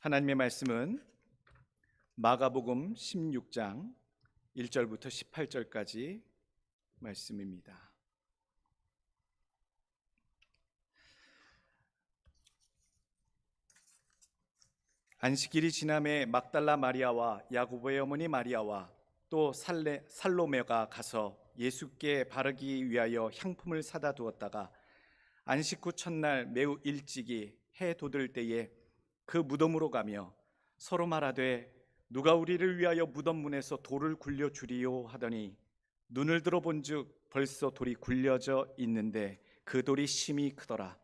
하나님의 말씀은 마가복음 16장 1절부터 18절까지 말씀입니다. 안식일이 지남에 막달라 마리아와 야고보의 어머니 마리아와 또 살로메가 가서 예수께 바르기 위하여 향품을 사다 두었다가 안식 후 첫날 매우 일찍이 해 돋을 때에 그 무덤으로 가며 서로 말하되 누가 우리를 위하여 무덤 문에서 돌을 굴려 주리요 하더니 눈을 들어 본즉 벌써 돌이 굴려져 있는데 그 돌이 심히 크더라.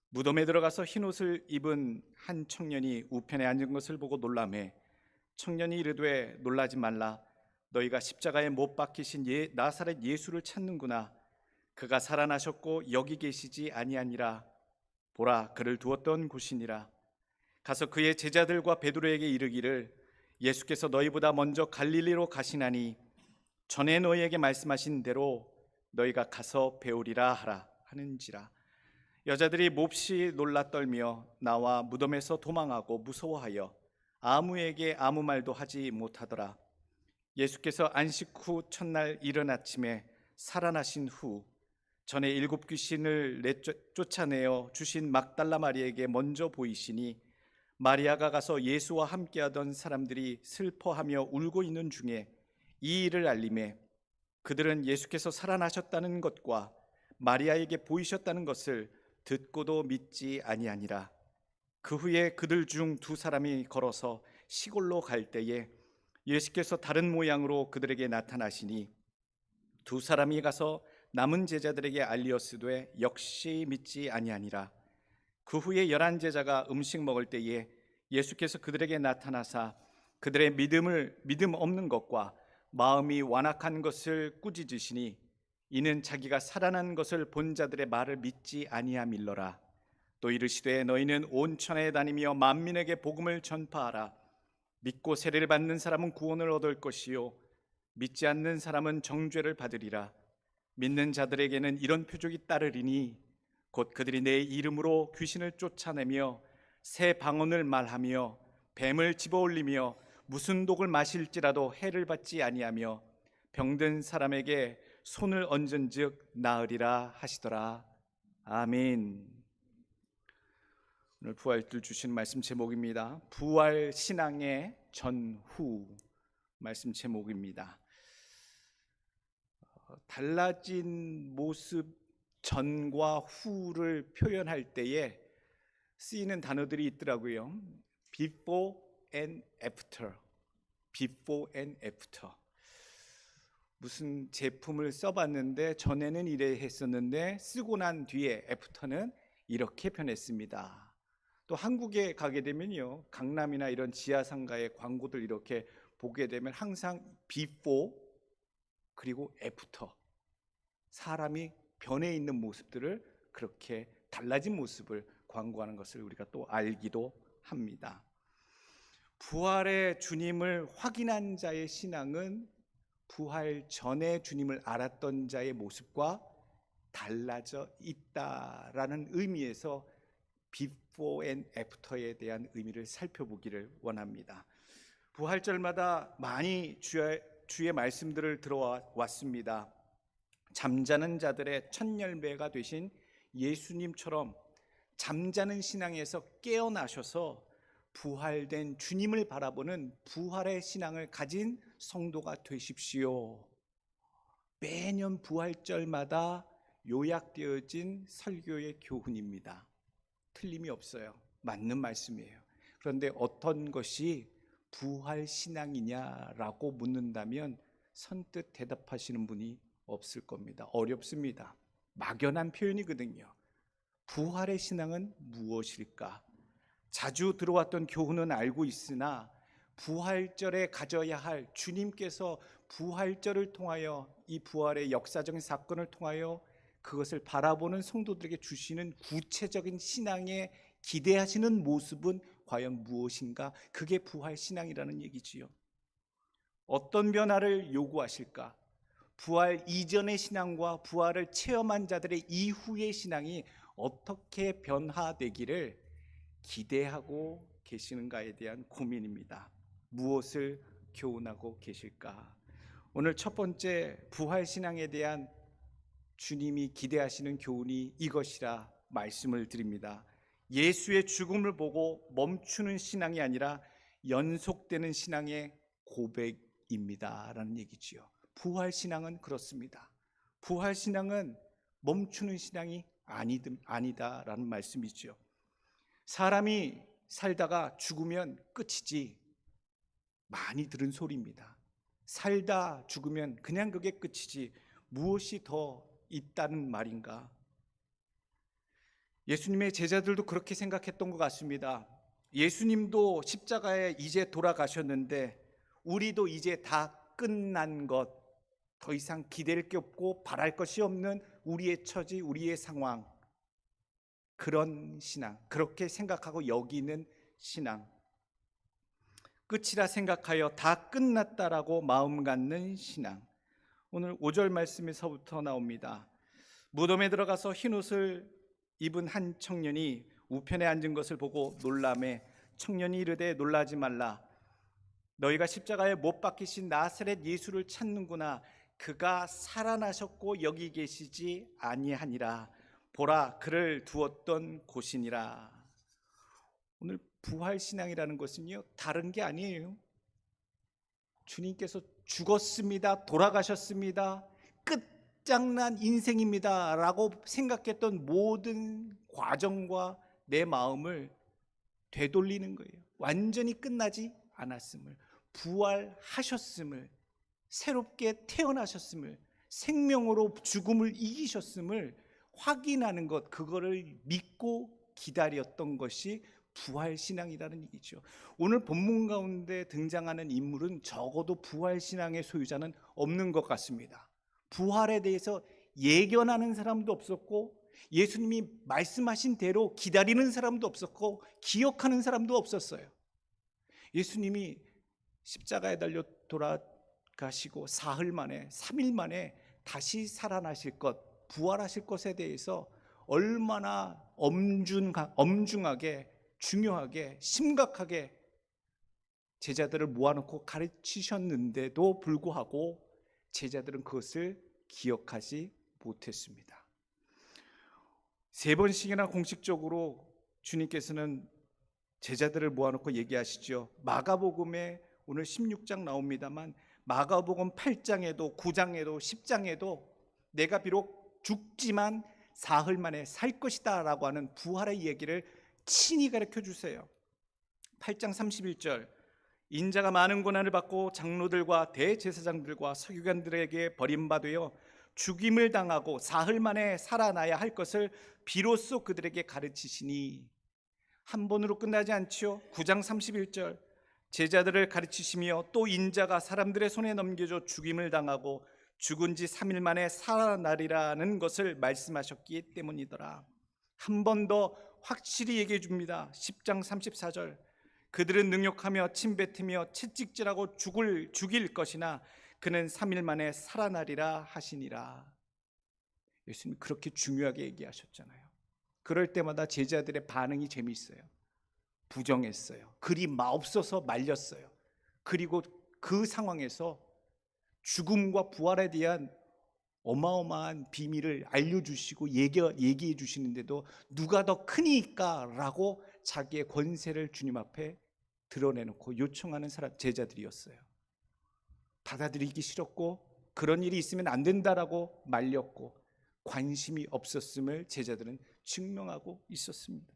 무덤에 들어가서 흰옷을 입은 한 청년이 우편에 앉은 것을 보고 놀라매 청년이 이르되 놀라지 말라. 너희가 십자가에 못 박히신 나사렛 예수를 찾는구나. 그가 살아나셨고 여기 계시지 아니하니라. 보라, 그를 두었던 곳이니라. 가서 그의 제자들과 베드로에게 이르기를 예수께서 너희보다 먼저 갈릴리로 가시나니 전에 너희에게 말씀하신 대로 너희가 가서 배우리라 하라 하는지라. 여자들이 몹시 놀라 떨며 나와 무덤에서 도망하고 무서워하여 아무에게 아무 말도 하지 못하더라. 예수께서 안식 후 첫날 이른 아침에 살아나신 후 전에 7 귀신을 쫓아내어 주신 막달라 마리아에게 먼저 보이시니 마리아가 가서 예수와 함께하던 사람들이 슬퍼하며 울고 있는 중에 이 일을 알림해 그들은 예수께서 살아나셨다는 것과 마리아에게 보이셨다는 것을 듣고도 믿지 아니하니라. 그 후에 그들 중 2 사람이 걸어서 시골로 갈 때에 예수께서 다른 모양으로 그들에게 나타나시니 2 사람이 가서 남은 제자들에게 알리었으되 역시 믿지 아니하니라. 그 후에 11 제자가 음식 먹을 때에 예수께서 그들에게 나타나사 그들의 믿음 없는 것과 마음이 완악한 것을 꾸짖으시니 이는 자기가 살아난 것을 본 자들의 말을 믿지 아니함일러라. 또 이르시되 너희는 온 천하에 다니며 만민에게 복음을 전파하라. 믿고 세례를 받는 사람은 구원을 얻을 것이요 믿지 않는 사람은 정죄를 받으리라. 믿는 자들에게는 이런 표적이 따르리니 곧 그들이 내 이름으로 귀신을 쫓아내며 새 방언을 말하며 뱀을 집어올리며 무슨 독을 마실지라도 해를 받지 아니하며 병든 사람에게 손을 얹은즉 나으리라 하시더라. 아멘. 오늘 부활절 주신 말씀 제목입니다. 부활 신앙의 전후 말씀 제목입니다. 달라진 모습 전과 후를 표현할 때에 쓰이는 단어들이 있더라고요. Before and after. Before and after. 무슨 제품을 써봤는데 전에는 이래 했었는데 쓰고 난 뒤에 after는 이렇게 변했습니다. 또 한국에 가게 되면요, 강남이나 이런 지하상가의 광고들 이렇게 보게 되면 항상 before 그리고 after, 사람이 변해 있는 모습들을, 그렇게 달라진 모습을 광고하는 것을 우리가 또 알기도 합니다. 부활의 주님을 확인한 자의 신앙은 부활 전에 주님을 알았던 자의 모습과 달라져 있다라는 의미에서 before and after에 대한 의미를 살펴보기를 원합니다. 부활절마다 많이 주의 말씀들을 들어왔습니다. 잠자는 자들의 첫 열매가 되신 예수님처럼 잠자는 신앙에서 깨어나셔서 부활된 주님을 바라보는 부활의 신앙을 가진 성도가 되십시오. 매년 부활절마다 요약되어진 설교의 교훈입니다. 틀림이 없어요. 맞는 말씀이에요. 그런데 어떤 것이 부활 신앙이냐라고 묻는다면 선뜻 대답하시는 분이 없을 겁니다. 어렵습니다. 막연한 표현이거든요. 부활의 신앙은 무엇일까? 자주 들어왔던 교훈은 알고 있으나 부활절에 가져야 할, 주님께서 부활절을 통하여 이 부활의 역사적인 사건을 통하여 그것을 바라보는 성도들에게 주시는 구체적인 신앙에 기대하시는 모습은 과연 무엇인가? 그게 부활 신앙이라는 얘기지요. 어떤 변화를 요구하실까? 부활 이전의 신앙과 부활을 체험한 자들의 이후의 신앙이 어떻게 변화되기를 기대하고 계시는가에 대한 고민입니다. 무엇을 교훈하고 계실까? 오늘 첫 번째 부활신앙에 대한 주님이 기대하시는 교훈이 이것이라 말씀을 드립니다. 예수의 죽음을 보고 멈추는 신앙이 아니라 연속되는 신앙의 고백입니다 라는 얘기지요. 부활신앙은 그렇습니다. 부활신앙은 멈추는 신앙이 아니다라는 말씀이죠. 사람이 살다가 죽으면 끝이지, 많이 들은 소리입니다. 살다 죽으면 그냥 그게 끝이지 무엇이 더 있다는 말인가? 예수님의 제자들도 그렇게 생각했던 것 같습니다. 예수님도 십자가에 이제 돌아가셨는데 우리도 이제 다 끝난 것, 더 이상 기댈 게 없고 바랄 것이 없는 우리의 처지, 우리의 상황, 그런 신앙, 그렇게 생각하고 여기는 신앙, 끝이라 생각하여 다 끝났다라고 마음 갖는 신앙. 오늘 5절 말씀에서부터 나옵니다. 무덤에 들어가서 흰옷을 입은 한 청년이 우편에 앉은 것을 보고 놀라매 청년이 이르되 놀라지 말라. 너희가 십자가에 못 박히신 나사렛 예수를 찾는구나. 그가 살아나셨고 여기 계시지 아니하니라. 보라, 그를 두었던 곳이니라. 오늘 부활신앙이라는 것은요, 다른 게 아니에요. 주님께서 죽었습니다, 돌아가셨습니다, 끝장난 인생입니다 라고 생각했던 모든 과정과 내 마음을 되돌리는 거예요. 완전히 끝나지 않았음을, 부활하셨음을, 새롭게 태어나셨음을, 생명으로 죽음을 이기셨음을 확인하는 것, 그거를 믿고 기다렸던 것이 부활신앙이라는 얘기죠. 오늘 본문 가운데 등장하는 인물은 적어도 부활신앙의 소유자는 없는 것 같습니다. 부활에 대해서 예견하는 사람도 없었고, 예수님이 말씀하신 대로 기다리는 사람도 없었고, 기억하는 사람도 없었어요. 예수님이 십자가에 달려 돌아가시고 사흘 만에, 3일 만에 다시 살아나실 것, 부활하실 것에 대해서 얼마나 엄중하게, 중요하게, 심각하게 제자들을 모아놓고 가르치셨는데도 불구하고 제자들은 그것을 기억하지 못했습니다. 3번씩이나 공식적으로 주님께서는 제자들을 모아놓고 얘기하시죠. 마가복음에 오늘 16장 나옵니다만 마가복음 8장에도 9장에도 10장에도 내가 비록 죽지만 사흘 만에 살 것이다 라고 하는 부활의 얘기를 친히 가르쳐 주세요. 8장 31절, 인자가 많은 고난을 받고 장로들과 대제사장들과 서기관들에게 버림받아 죽임을 당하고 사흘 만에 살아나야 할 것을 비로소 그들에게 가르치시니, 한 번으로 끝나지 않지요. 9장 31절, 제자들을 가르치시며 또 인자가 사람들의 손에 넘겨져 죽임을 당하고 죽은 지 3일 만에 살아나리라는 것을 말씀하셨기 때문이더라. 한 번 더 확실히 얘기해 줍니다. 10장 34절, 그들은 능욕하며 침뱉으며 채찍질하고 죽일 것이나 그는 3일 만에 살아나리라 하시니라. 예수님이 그렇게 중요하게 얘기하셨잖아요. 그럴 때마다 제자들의 반응이 재미있어요. 부정했어요. 그리 마없어서 말렸어요. 그리고 그 상황에서 죽음과 부활에 대한 어마어마한 비밀을 알려주시고 얘기해 주시는데도 누가 더 크니까 라고 자기의 권세를 주님 앞에 드러내놓고 요청하는 제자들이었어요. 받아들이기 싫었고, 그런 일이 있으면 안 된다라고 말렸고, 관심이 없었음을 제자들은 증명하고 있었습니다.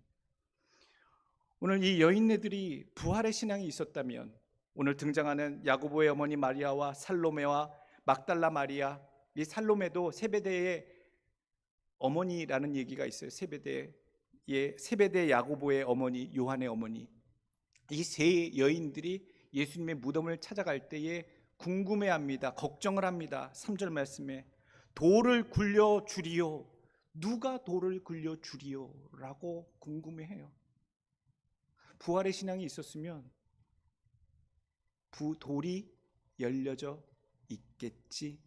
오늘 이 여인네들이 부활의 신앙이 있었다면 오늘 등장하는 야고보의 어머니 마리아와 살로메와 막달라 마리아, 이 살로메도 세베대의 어머니라는 얘기가 있어요. 세베대 야고보의 어머니, 요한의 어머니. 이 세 여인들이 예수님의 무덤을 찾아갈 때에 궁금해합니다. 걱정을 합니다. 3절 말씀에 돌을 굴려 주리요, 누가 돌을 굴려 주리요 라고 궁금해해요. 부활의 신앙이 있었으면 돌이 열려져 있겠지,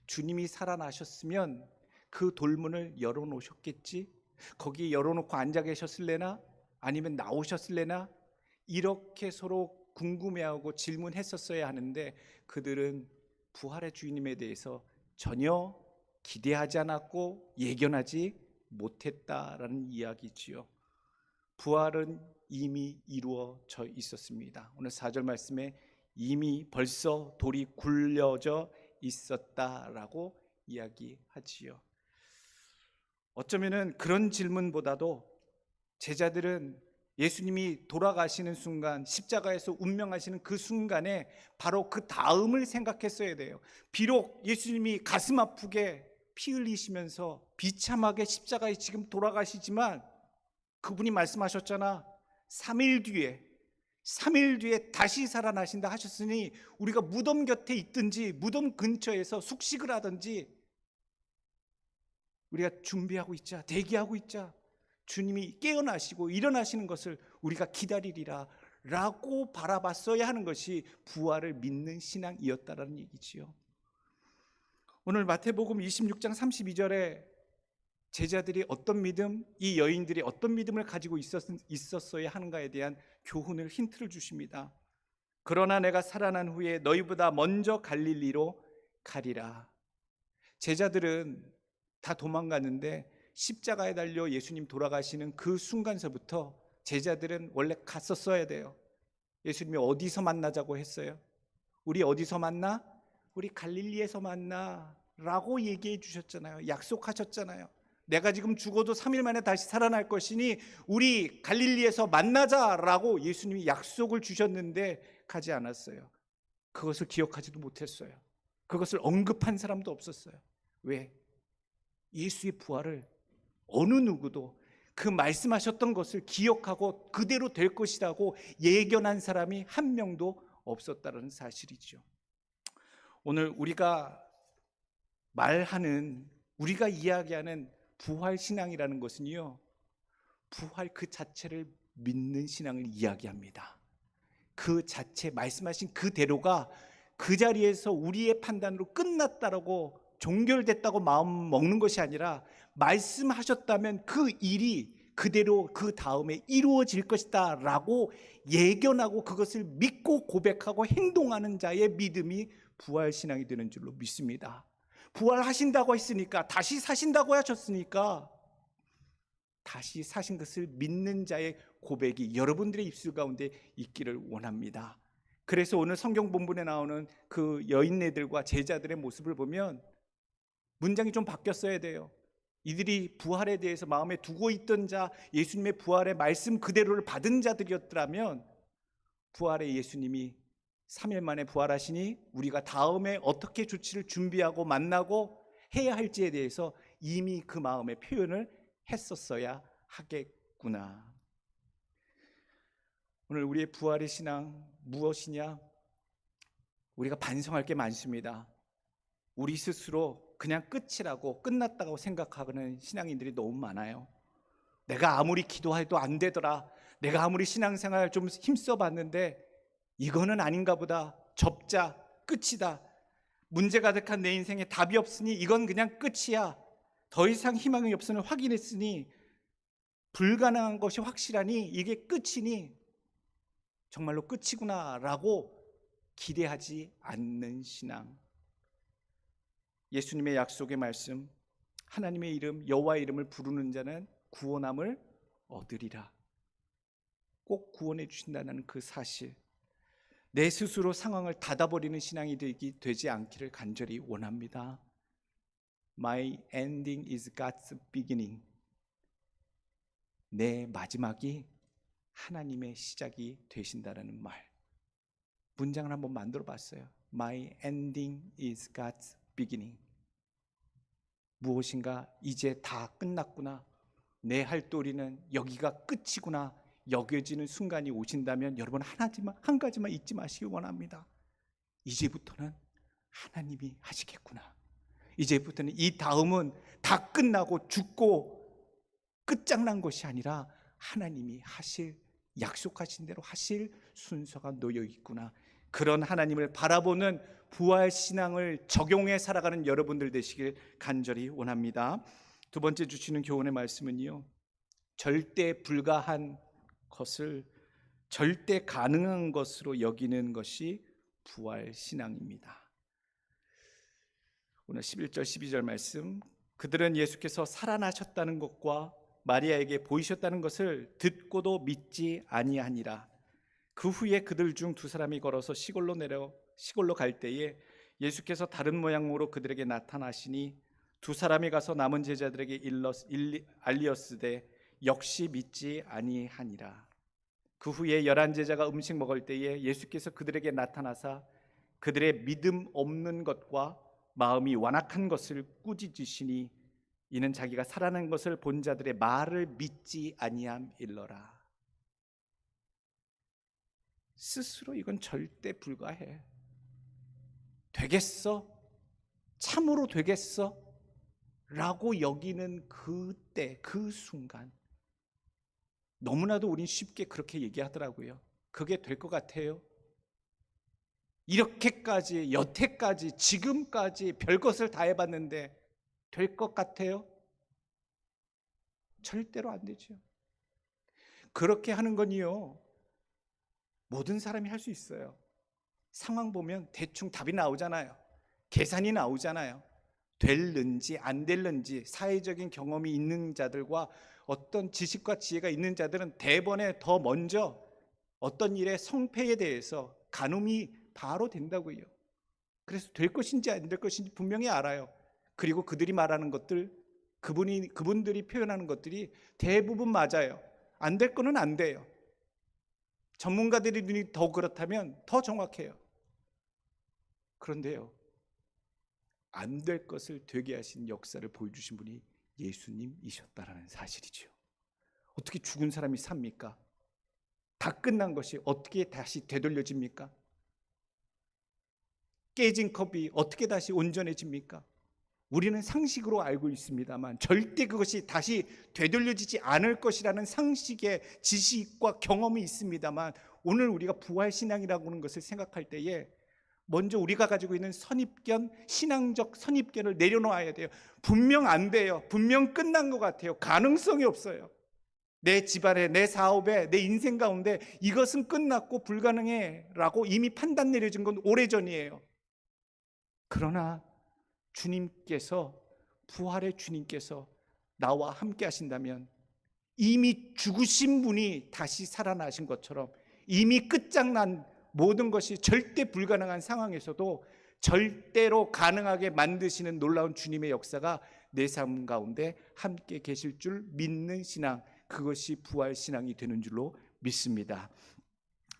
주님이 살아나셨으면 그 돌문을 열어놓으셨겠지, 거기 열어놓고 앉아 계셨을래나? 아니면 나오셨을래나? 이렇게 서로 궁금해하고 질문했었어야 하는데 그들은 부활의 주님에 대해서 전혀 기대하지 않았고 예견하지 못했다라는 이야기지요. 부활은 이미 이루어져 있었습니다. 오늘 4절 말씀에 이미 벌써 돌이 굴려져 있었다라고 이야기하지요. 어쩌면은 그런 질문보다도 제자들은 예수님이 돌아가시는 순간, 십자가에서 운명하시는 그 순간에 바로 그 다음을 생각했어야 돼요. 비록 예수님이 가슴 아프게 피 흘리시면서 비참하게 십자가에 지금 돌아가시지만 그분이 말씀하셨잖아. 3일 뒤에 다시 살아나신다 하셨으니 우리가 무덤 곁에 있든지 무덤 근처에서 숙식을 하든지 우리가 준비하고 있자, 대기하고 있자. 주님이 깨어나시고 일어나시는 것을 우리가 기다리리라 라고 바라봤어야 하는 것이 부활을 믿는 신앙이었다라는 얘기지요. 오늘 마태복음 26장 32절에 제자들이 어떤 믿음, 이 여인들이 어떤 믿음을 가지고 있었어야 하는가에 대한 교훈을, 힌트를 주십니다. 그러나 내가 살아난 후에 너희보다 먼저 갈릴리로 가리라. 제자들은 다 도망갔는데 십자가에 달려 예수님 돌아가시는 그 순간서부터 제자들은 원래 갔었어야 돼요. 예수님이 어디서 만나자고 했어요? 우리 어디서 만나? 우리 갈릴리에서 만나 라고 얘기해 주셨잖아요. 약속하셨잖아요. 내가 지금 죽어도 3일 만에 다시 살아날 것이니 우리 갈릴리에서 만나자라고 예수님이 약속을 주셨는데 가지 않았어요. 그것을 기억하지도 못했어요. 그것을 언급한 사람도 없었어요. 왜? 예수의 부활을 어느 누구도 그 말씀하셨던 것을 기억하고 그대로 될 것이라고 예견한 사람이 한 명도 없었다는 사실이죠. 오늘 우리가 말하는, 우리가 이야기하는 부활 신앙이라는 것은요, 부활 그 자체를 믿는 신앙을 이야기합니다. 그 자체, 말씀하신 그대로가 그 자리에서 우리의 판단으로 끝났다라고, 종결됐다고 마음 먹는 것이 아니라 말씀하셨다면 그 일이 그대로 그 다음에 이루어질 것이다 라고 예견하고 그것을 믿고 고백하고 행동하는 자의 믿음이 부활신앙이 되는 줄로 믿습니다. 부활하신다고 했으니까, 다시 사신다고 하셨으니까 다시 사신 것을 믿는 자의 고백이 여러분들의 입술 가운데 있기를 원합니다. 그래서 오늘 성경 본문에 나오는 그 여인네들과 제자들의 모습을 보면 문장이 좀 바뀌었어야 돼요. 이들이 부활에 대해서 마음에 두고 있던 자, 예수님의 부활의 말씀 그대로를 받은 자들이었더라면 부활의 예수님이 3일 만에 부활하시니 우리가 다음에 어떻게 조치를 준비하고 만나고 해야 할지에 대해서 이미 그 마음의 표현을 했었어야 하겠구나. 오늘 우리의 부활의 신앙 무엇이냐? 우리가 반성할 게 많습니다. 우리 스스로 그냥 끝이라고, 끝났다고 생각하는 신앙인들이 너무 많아요. 내가 아무리 기도해도 안 되더라, 내가 아무리 신앙생활 좀 힘써봤는데 이거는 아닌가 보다, 접자, 끝이다, 문제 가득한 내 인생에 답이 없으니 이건 그냥 끝이야, 더 이상 희망이 없음을 확인했으니, 불가능한 것이 확실하니 이게 끝이니 정말로 끝이구나 라고 기대하지 않는 신앙. 예수님의 약속의 말씀, 하나님의 이름, 여호와의 이름을 부르는 자는 구원함을 얻으리라. 꼭 구원해 주신다는 그 사실, 내 스스로 상황을 닫아버리는 신앙이 되지 않기를 간절히 원합니다. My ending is God's beginning. 내 마지막이 하나님의 시작이 되신다는 말. 문장을 한번 만들어 봤어요. My ending is God's beginning. 무엇인가 이제 다 끝났구나, 내 할도리는 여기가 끝이구나 여겨지는 순간이 오신다면 여러분 한 가지만 잊지 마시기 원합니다. 이제부터는 하나님이 하시겠구나. 이제부터는 이 다음은 다 끝나고 죽고 끝장난 것이 아니라 하나님이 하실, 약속하신 대로 하실 순서가 놓여 있구나. 그런 하나님을 바라보는 부활 신앙을 적용해 살아가는 여러분들 되시길 간절히 원합니다. 두 번째 주시는 교훈의 말씀은요, 절대 불가한 것을 절대 가능한 것으로 여기는 것이 부활 신앙입니다. 오늘 11절 12절 말씀, 그들은 예수께서 살아나셨다는 것과 마리아에게 보이셨다는 것을 듣고도 믿지 아니하니라. 그 후에 그들 중 두 사람이 걸어서 시골로 갈 때에 예수께서 다른 모양으로 그들에게 나타나시니 두 사람이 가서 남은 제자들에게 알리었으되 역시 믿지 아니하니라. 그 후에 11 제자가 음식 먹을 때에 예수께서 그들에게 나타나사 그들의 믿음 없는 것과 마음이 완악한 것을 꾸짖으시니 이는 자기가 살아난 것을 본 자들의 말을 믿지 아니함일러라. 스스로 이건 절대 불가해. 되겠어? 참으로 되겠어? 라고 여기는 그때, 그 순간 너무나도 우린 쉽게 그렇게 얘기하더라고요. 그게 될 것 같아요? 이렇게까지, 여태까지, 지금까지 별것을 다 해봤는데 될 것 같아요? 절대로 안 되죠. 그렇게 하는 건요, 모든 사람이 할 수 있어요. 상황 보면 대충 답이 나오잖아요. 계산이 나오잖아요. 될는지 안 될는지. 사회적인 경험이 있는 자들과 어떤 지식과 지혜가 있는 자들은 대번에 더 먼저 어떤 일의 성패에 대해서 가늠이 바로 된다고요. 그래서 될 것인지 안 될 것인지 분명히 알아요. 그리고 그들이 말하는 것들, 그분들이 표현하는 것들이 대부분 맞아요. 안 될 거는 안 돼요. 전문가들의 눈이 더 그렇다면 더 정확해요. 그런데요, 안 될 것을 되게 하신 역사를 보여주신 분이 예수님이셨다라는 사실이죠. 어떻게 죽은 사람이 삽니까? 다 끝난 것이 어떻게 다시 되돌려집니까? 깨진 컵이 어떻게 다시 온전해집니까? 우리는 상식으로 알고 있습니다만 절대 그것이 다시 되돌려지지 않을 것이라는 상식의 지식과 경험이 있습니다만, 오늘 우리가 부활신앙이라고 하는 것을 생각할 때에 먼저 우리가 가지고 있는 선입견, 신앙적 선입견을 내려놓아야 돼요. 분명 안 돼요. 분명 끝난 것 같아요. 가능성이 없어요. 내 집안에, 내 사업에, 내 인생 가운데 이것은 끝났고 불가능해 라고 이미 판단 내려진 건 오래전이에요. 그러나 주님께서, 부활의 주님께서 나와 함께 하신다면 이미 죽으신 분이 다시 살아나신 것처럼 이미 끝장난 모든 것이 절대 불가능한 상황에서도 절대로 가능하게 만드시는 놀라운 주님의 역사가 내 삶 가운데 함께 계실 줄 믿는 신앙, 그것이 부활신앙이 되는 줄로 믿습니다.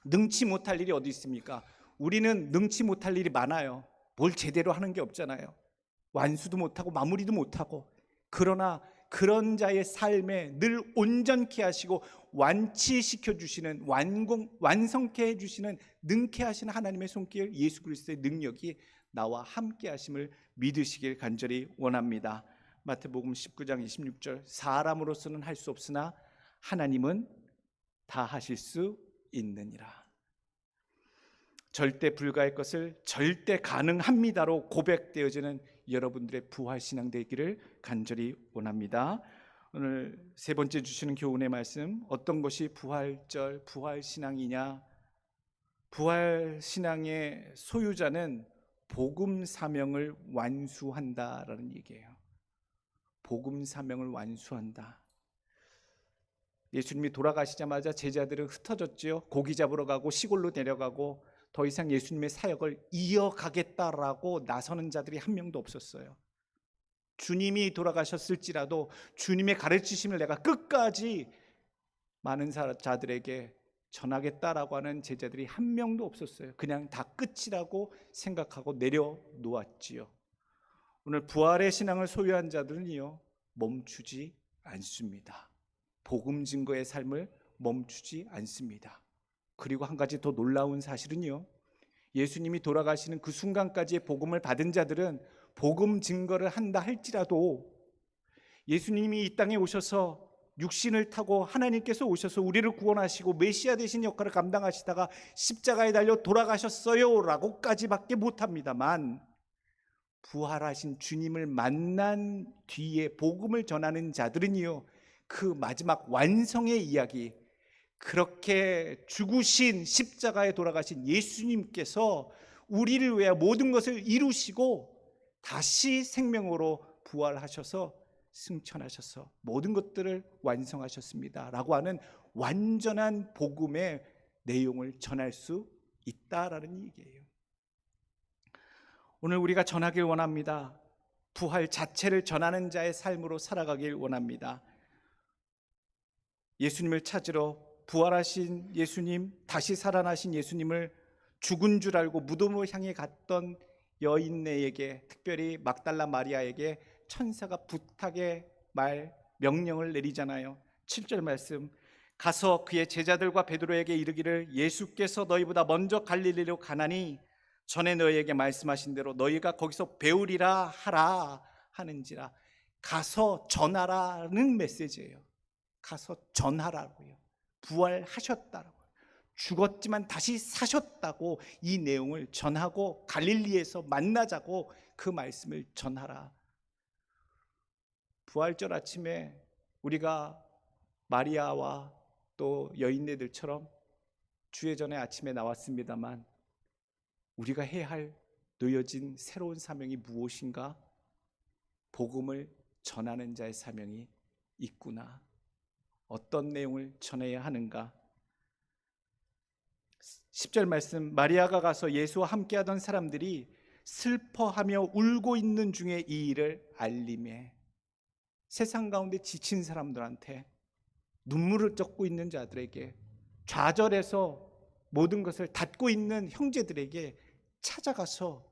능치 못할 일이 어디 있습니까? 우리는 능치 못할 일이 많아요. 뭘 제대로 하는 게 없잖아요. 완수도 못하고 마무리도 못하고. 그러나 그런 자의 삶에 늘 온전케 하시고 완치시켜 주시는, 완성케 해주시는, 능케 하시는 하나님의 손길, 예수 그리스도의 능력이 나와 함께 하심을 믿으시길 간절히 원합니다. 마태복음 19장 26절, 사람으로서는 할 수 없으나 하나님은 다 하실 수 있느니라. 절대 불가할 것을 절대 가능합니다로 고백되어지는 여러분들의 부활신앙 되기를 간절히 원합니다. 오늘 세 번째 주시는 교훈의 말씀, 어떤 것이 부활절, 부활신앙이냐? 부활신앙의 소유자는 복음 사명을 완수한다라는 얘기예요. 복음 사명을 완수한다. 예수님이 돌아가시자마자 제자들은 흩어졌죠. 고기 잡으러 가고 시골로 내려가고 더 이상 예수님의 사역을 이어가겠다라고 나서는 자들이 한 명도 없었어요. 주님이 돌아가셨을지라도 주님의 가르치심을 내가 끝까지 많은 자들에게 전하겠다라고 하는 제자들이 한 명도 없었어요. 그냥 다 끝이라고 생각하고 내려놓았지요. 오늘 부활의 신앙을 소유한 자들은요, 멈추지 않습니다. 복음 증거의 삶을 멈추지 않습니다. 그리고 한 가지 더 놀라운 사실은요, 예수님이 돌아가시는 그 순간까지의 복음을 받은 자들은 복음 증거를 한다 할지라도 예수님이 이 땅에 오셔서 육신을 타고 하나님께서 오셔서 우리를 구원하시고 메시아 되신 역할을 감당하시다가 십자가에 달려 돌아가셨어요 라고까지밖에 못합니다만, 부활하신 주님을 만난 뒤에 복음을 전하는 자들은요, 그 마지막 완성의 이야기, 그렇게 죽으신 십자가에 돌아가신 예수님께서 우리를 위해 모든 것을 이루시고 다시 생명으로 부활하셔서 승천하셔서 모든 것들을 완성하셨습니다 라고 하는 완전한 복음의 내용을 전할 수 있다라는 얘기예요. 오늘 우리가 전하길 원합니다. 부활 자체를 전하는 자의 삶으로 살아가길 원합니다. 예수님을 찾으러 부활하신 예수님, 다시 살아나신 예수님을 죽은 줄 알고 무덤을 향해 갔던 여인네에게, 특별히 막달라 마리아에게 천사가 부탁의 명령을 내리잖아요. 7절 말씀, 가서 그의 제자들과 베드로에게 이르기를 예수께서 너희보다 먼저 갈릴리로 가나니 전에 너희에게 말씀하신 대로 너희가 거기서 배우리라 하라 하는지라. 가서 전하라는 메시지예요. 가서 전하라고요. 부활하셨다라고, 죽었지만 다시 사셨다고 이 내용을 전하고 갈릴리에서 만나자고 그 말씀을 전하라. 부활절 아침에 우리가 마리아와 또 여인네들처럼 주의 전에 아침에 나왔습니다만 우리가 해야 할 놓여진 새로운 사명이 무엇인가? 복음을 전하는 자의 사명이 있구나. 어떤 내용을 전해야 하는가? 10절 말씀, 마리아가 가서 예수와 함께하던 사람들이 슬퍼하며 울고 있는 중에 이 일을 알림해. 세상 가운데 지친 사람들한테, 눈물을 쫓고 있는 자들에게, 좌절해서 모든 것을 닫고 있는 형제들에게 찾아가서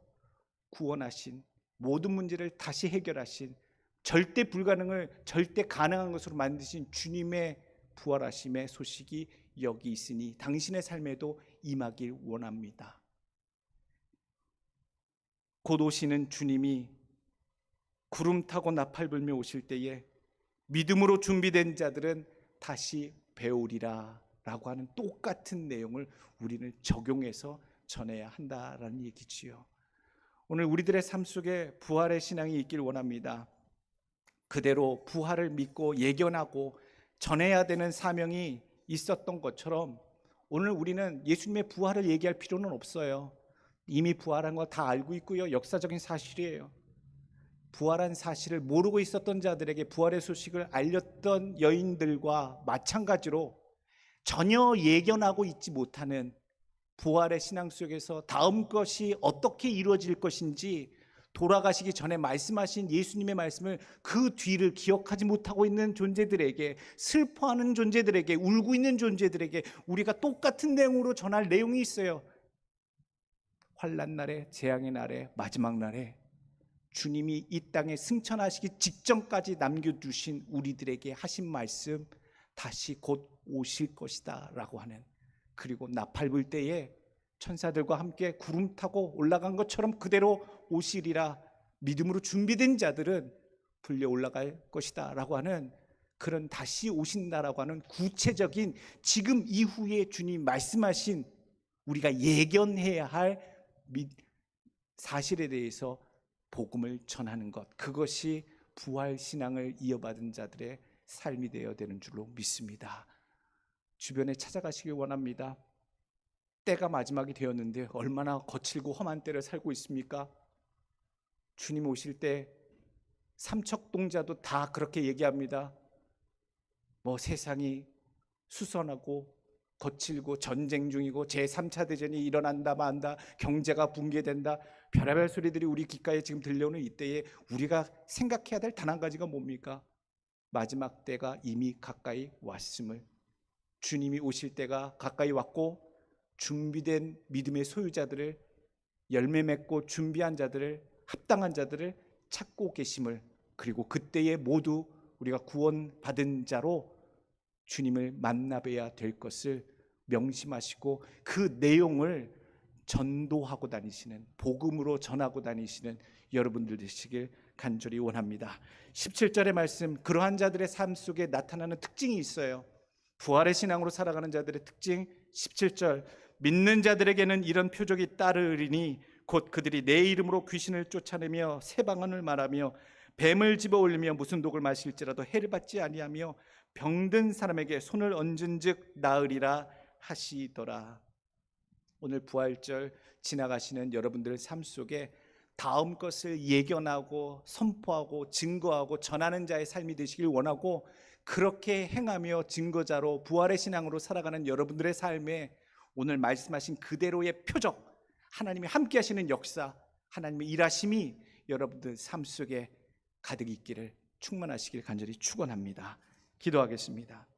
구원하신, 모든 문제를 다시 해결하신, 절대 불가능을 절대 가능한 것으로 만드신 주님의 부활하심의 소식이 여기 있으니 당신의 삶에도 임하길 원합니다. 곧 오시는 주님이 구름 타고 나팔 불며 오실 때에 믿음으로 준비된 자들은 다시 배우리라 라고 하는 똑같은 내용을 우리는 적용해서 전해야 한다라는 얘기지요. 오늘 우리들의 삶 속에 부활의 신앙이 있길 원합니다. 그대로 부활을 믿고 예견하고 전해야 되는 사명이 있었던 것처럼 오늘 우리는 예수님의 부활을 얘기할 필요는 없어요. 이미 부활한 거 다 알고 있고요. 역사적인 사실이에요. 부활한 사실을 모르고 있었던 자들에게 부활의 소식을 알렸던 여인들과 마찬가지로 전혀 예견하고 있지 못하는 부활의 신앙 속에서 다음 것이 어떻게 이루어질 것인지 돌아가시기 전에 말씀하신 예수님의 말씀을 그 뒤를 기억하지 못하고 있는 존재들에게, 슬퍼하는 존재들에게, 울고 있는 존재들에게 우리가 똑같은 내용으로 전할 내용이 있어요. 환난 날에, 재앙의 날에, 마지막 날에 주님이 이 땅에 승천하시기 직전까지 남겨두신 우리들에게 하신 말씀, 다시 곧 오실 것이다 라고 하는, 그리고 나팔 불 때에 천사들과 함께 구름 타고 올라간 것처럼 그대로 오시리라, 믿음으로 준비된 자들은 불려 올라갈 것이다 라고 하는, 그런 다시 오신다라고 하는 구체적인 지금 이후에 주님 말씀하신 우리가 예견해야 할 사실에 대해서 복음을 전하는 것, 그것이 부활 신앙을 이어받은 자들의 삶이 되어야 되는 줄로 믿습니다. 주변에 찾아가시길 원합니다. 때가 마지막이 되었는데 얼마나 거칠고 험한 때를 살고 있습니까? 주님 오실 때 삼척동자도 다 그렇게 얘기합니다. 세상이 수선하고 거칠고 전쟁 중이고 제3차 대전이 일어난다 만다, 경제가 붕괴된다, 별의별 소리들이 우리 귓가에 지금 들려오는 이때에 우리가 생각해야 될 단 한 가지가 뭡니까? 마지막 때가 이미 가까이 왔음을, 주님이 오실 때가 가까이 왔고 준비된 믿음의 소유자들을, 열매 맺고 준비한 자들을, 합당한 자들을 찾고 계심을, 그리고 그때에 모두 우리가 구원받은 자로 주님을 만나뵈야 될 것을 명심하시고 그 내용을 전도하고 다니시는, 복음으로 전하고 다니시는 여러분들 되시길 간절히 원합니다. 17절의 말씀, 그러한 자들의 삶 속에 나타나는 특징이 있어요. 부활의 신앙으로 살아가는 자들의 특징, 17절, 믿는 자들에게는 이런 표적이 따르리니 곧 그들이 내 이름으로 귀신을 쫓아내며 새 방언을 말하며 뱀을 집어 올리며 무슨 독을 마실지라도 해를 받지 아니하며 병든 사람에게 손을 얹은즉 나으리라 하시더라. 오늘 부활절 지나가시는 여러분들 삶 속에 다음 것을 예견하고 선포하고 증거하고 전하는 자의 삶이 되시길 원하고, 그렇게 행하며 증거자로 부활의 신앙으로 살아가는 여러분들의 삶에 오늘 말씀하신 그대로의 표적, 하나님이 함께 하시는 역사, 하나님의 일하심이 여러분들 삶 속에 가득 있기를, 충만하시길 간절히 축원합니다. 기도하겠습니다.